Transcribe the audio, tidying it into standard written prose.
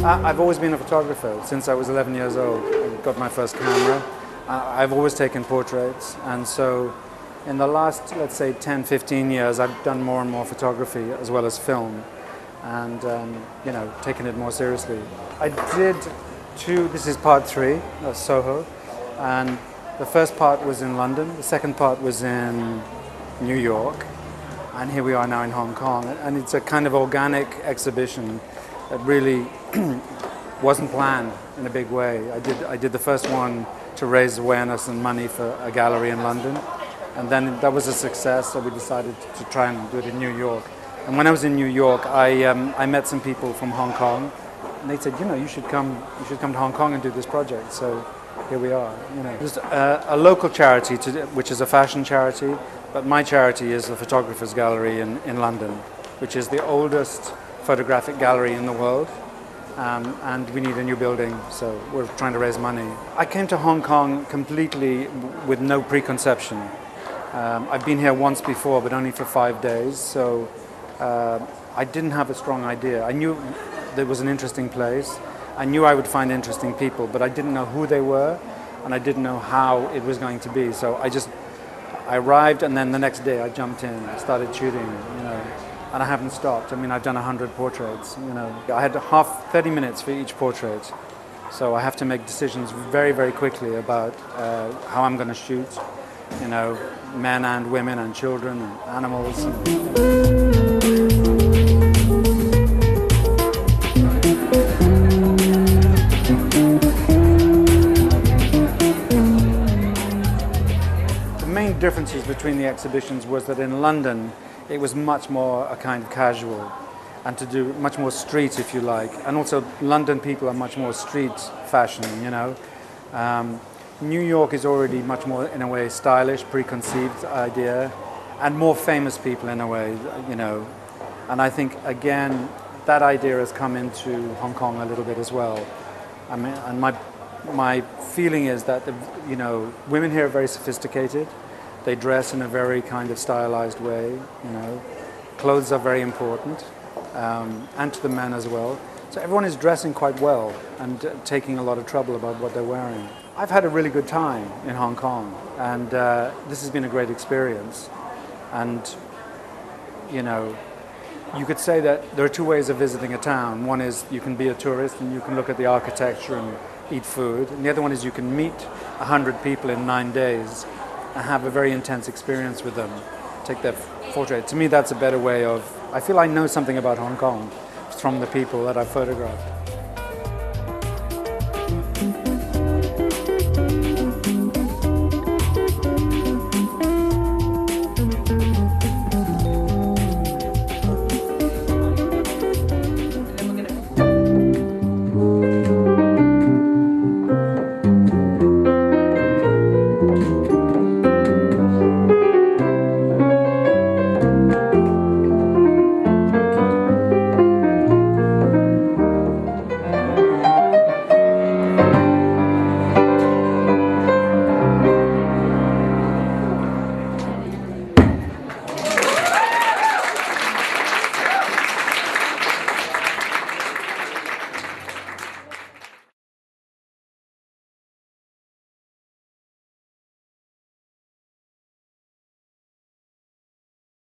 I've always been a photographer since I was 11 years old. I got my first camera. I've always taken portraits, and so in the last, let's say, 10, 15 years, I've done more and more photography as well as film, and taken it more seriously. I did this is part 3 of SoHo, and the first part was in London, the second part was in New York, and here we are now in Hong Kong, and it's a kind of organic exhibition that really wasn't planned in a big way. I did the first one to raise awareness and money for a gallery in London, and then that was a success, so we decided to try and do it in New York. And when I was in New York, I met some people from Hong Kong, and they said, you should come to Hong Kong and do this project. So here we are. There's a local charity which is a fashion charity, but my charity is the Photographers Gallery in London, which is the oldest photographic gallery in the world, and we need a new building, so we're trying to raise money. I came to Hong Kong completely with no preconception. I've been here once before, but only for 5 days, so I didn't have a strong idea. I knew there was an interesting place. I knew I would find interesting people, but I didn't know who they were, and I didn't know how it was going to be. So I arrived, and then the next day I jumped in, I started shooting, and I haven't stopped. I mean, I've done 100 portraits, I had 30 minutes for each portrait, so I have to make decisions very, very quickly about how I'm going to shoot, men and women and children and animals. The main differences between the exhibitions was that in London it was much more a kind of casual, and to do much more street, if you like, and also London people are much more street fashion, New York is already much more, in a way, stylish, preconceived idea, and more famous people in a way, and I think, again, that idea has come into Hong Kong a little bit as well. I mean, and my feeling is that women here are very sophisticated. They dress in a very kind of stylized way, Clothes are very important, and to the men as well. So everyone is dressing quite well and taking a lot of trouble about what they're wearing. I've had a really good time in Hong Kong, and this has been a great experience. And, you could say that there are 2 ways of visiting a town. One is you can be a tourist and you can look at the architecture and eat food. And the other one is you can meet 100 people in 9 days and have a very intense experience with them, take their portrait. To me, that's a better way of, I feel I know something about Hong Kong from the people that I've photographed.